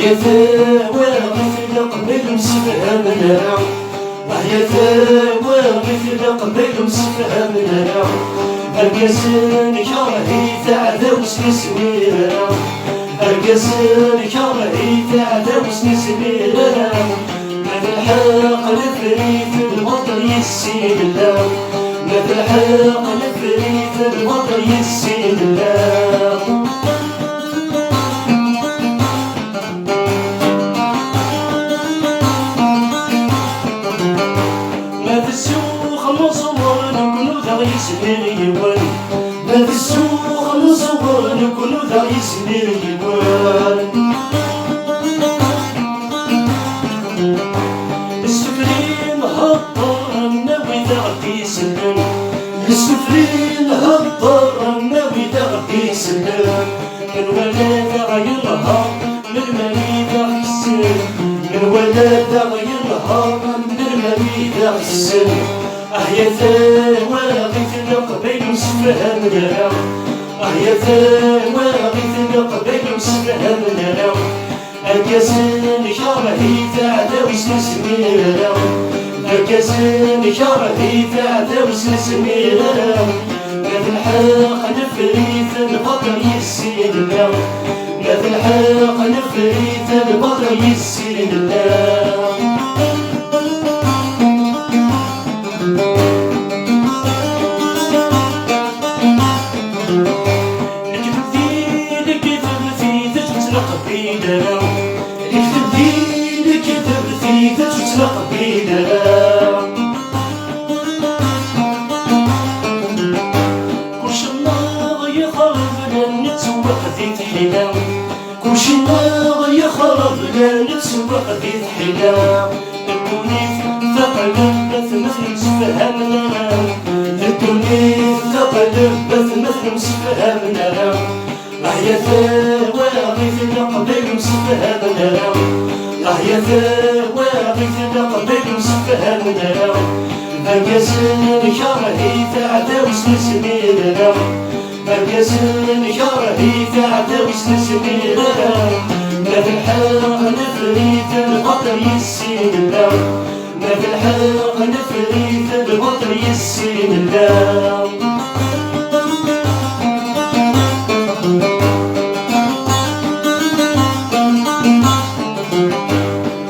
يا ثواغي في القبيل مسفهمنا يا ثواغي في القبيل مسفهمنا القاسن كرهي تعذا وسنسميرا القاسن كرهي تعذا وسنسميرا ما الحق نفريت البطل يسير الله ما الحق نفريت البطل يسير الله ما في السوق نصور نكون ذا يسمير يوان السفرين هضر النوي ذا غدي يسلم السفرين هضر النوي ذا غدي يسلم من ولا ذا غيرها من المالي ذا يسلم من ولا ذا غيرها من المالي ذا يسلم يا ثواغي في القبيل مسفهمنا يا ثواغي في القبيل مسفهمنا القاسن كرهي تعذا وسنسميرا القاسن كرهي تعذا وسنسميرا ما في الحق نفريت البطل يسير الله ما في الحق نفريت البطل يسير الله كلشي ناغ يخرب لا نتسوق ذي الحلا الدنيا تقلبت مثل مسفهمنا الدنيا تقلبت مثل مسفهمنا يا ثواغي في القبيل مسفهمنا يا ثواغي في القبيل مسفهمنا القاسن كرهي تعذا وسنسميرا القاسن كرهي تعذا وسنسميرا ما في الحق نفريت البطل يسير الله ما في الحق نفريت البطل يسير الله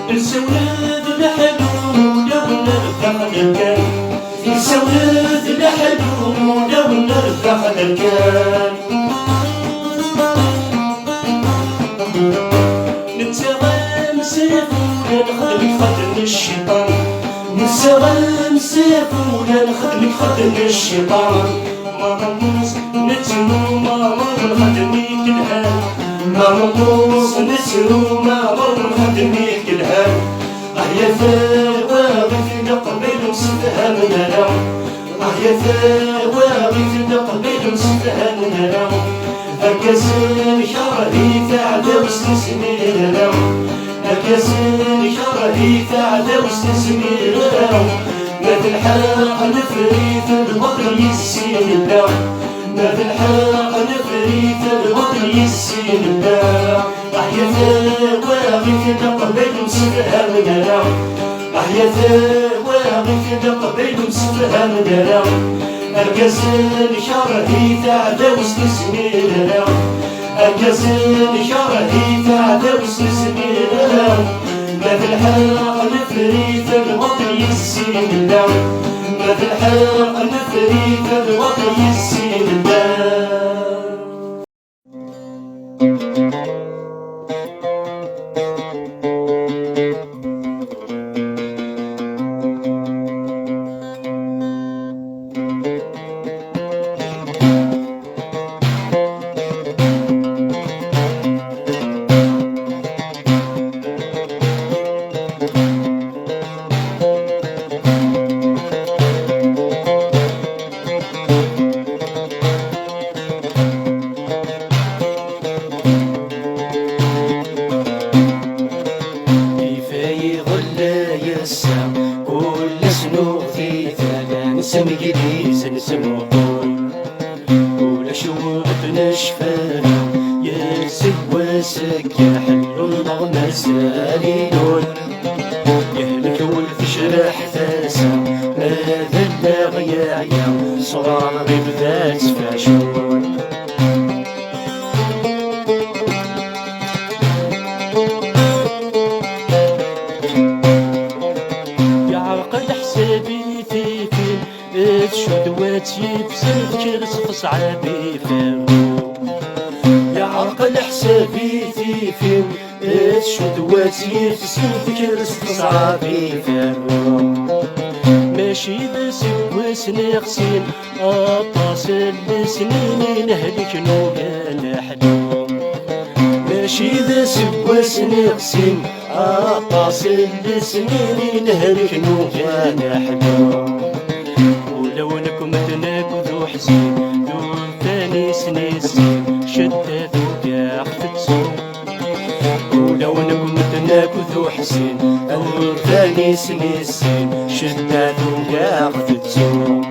السولاد لحلو لو نرفع الكان السولاد لحلو لو نرفع الكان نتساغم سيفونا نخدم خدم الشيطان نتساغم سيفونا نخدم خدم الشيطان ما نموس نتسلو ما مر خدمي كلهان ما نموس نتسلو ما مر خدمي كلهان يا ثواغي في القبيل مسفهمنا يا ثواغي في القبيل مسفهمنا القاسن كرهي تعذا وسنسميرا القاسن كرهي تعذا وسنسميرا ما في الحق نفريت البطل يسير الله ما في الحق نفريت البطل يسير الله يا ثواغي في القبيل مسفهمنا يا ثواغي في القبيل مسفهمنا القاسن كرهي تعذا وسنسميرا القاسن كرهي تعذا وسنسميرا ما في الحق نفريت البطل يسير الله ما في الحق نفريت البطل يسير الله سمجليز نسمعون ولا شوق نشفانا يا سواسك يا حلو الله مساليون يهلك والفشرح ثاسا ماذا اللاغيايا صغار غيب ذات فاشون يبسم كرس فصعبي فيهم يا عقل حسابي فيهم الشدوات يبسم كرس فصعبي فيهم ماشي بس وسني غسين أطاس السنين نهلك نوغان حلوم ماشي بس وسني غسين أطاس السنين نهلك نوغان حلوم ولو انكم تناكذو حزين دون ثاني سنين شدادو كاع فتسو ولو انكم تناكذو حزين دون ثاني سنين شدادو كاع فتسو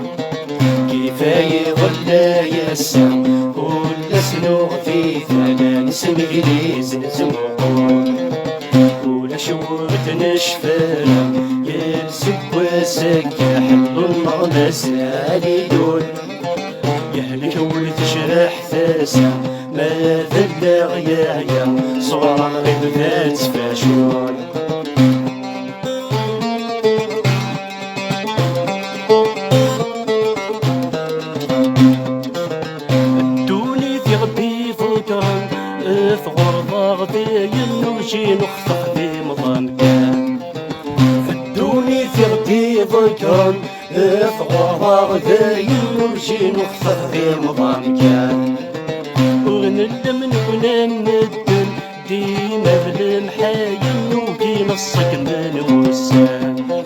كيفاي غلا يسام كل سنو في ثمان سمجليز نزمقون ولا شوت نشفانا يلسك واسك يا حلو الله مساليون يهلك ولتشرح ثاسا ماذا اللاغيايا صغار غيب ذات فاشون الدوني في غبي فوتان ثغر ضاغدي ينوجي نخفق بي مضامكان الدوني في غبي فوتان ثغر ضاغدي ينوجي نخفق بي مضامكان ونلم نكون مدن ديما بالمحايل نوكي نصك من وسان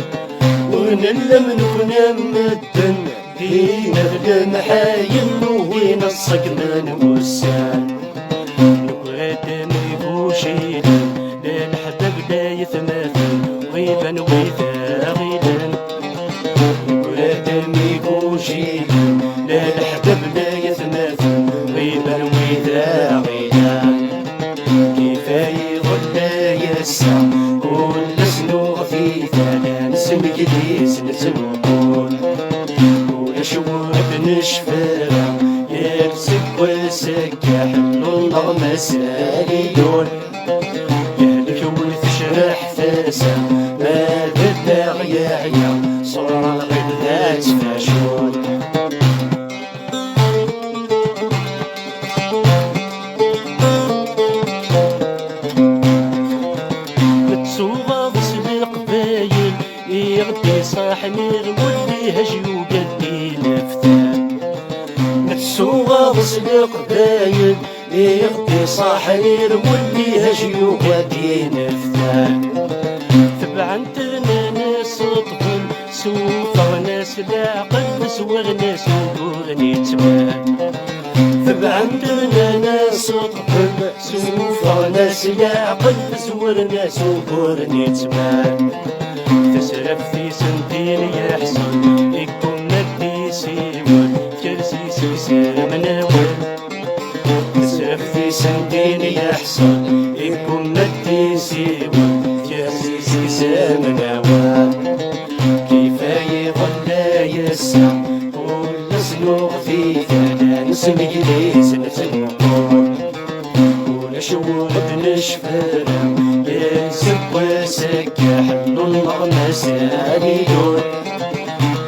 ونلم نكون مدن ديما بالمحايل نوكي نصك من وسان شيدا للحباب لا يتماثل غيبا وإذا غيدا ولادم يكون شيدا للحباب لا يتماثل غيبا وإذا غيدا كيفاي غلا يسع كل سنو في ثلاث سمجليس نسمقون ولا شوق نشفانا يمسك وسك يا حلو الله مساليون يهلك وتشرح ثاسا ماذا اللاغيايا صغار غيب ذات فاشون متسوغة بسبق باين يغدي صاحني الولي هجي وقلبي لفتان متسوغة بسبق باين يغدي صاحني الولي هجي وقلبي لفتان تبعنتنا ناس طفل سوفر ناس لاقل سوغ ناس وغني تمان تبعنتنا ناس طفل سوفر ناس لاقل سوغ ناس وغني تمان تسرف في سنتين يحصل يكون مدي سيول كرسي سيسام ناول تسرف في سنتين يحصل يكون مدي سيول كرسي سيسام ناول كيفاي غلا يسع كل سنوغ في ثلاث سمجليس نسمقون ولا شوق نشفانا يلسك واسك يا حلو الله مساليون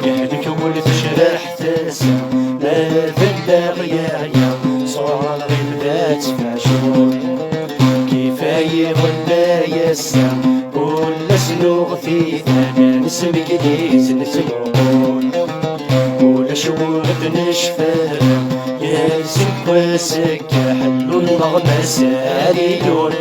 يهلك ولتشرح ثاسا ماذا اللاغيايا صغار غيب ذات فاشون كيفاي غلا يسع كل سنوغ في ثمان سمجليس نسمقون ولا شوق نشفانا يلسك واسك يا حلو الله مساليون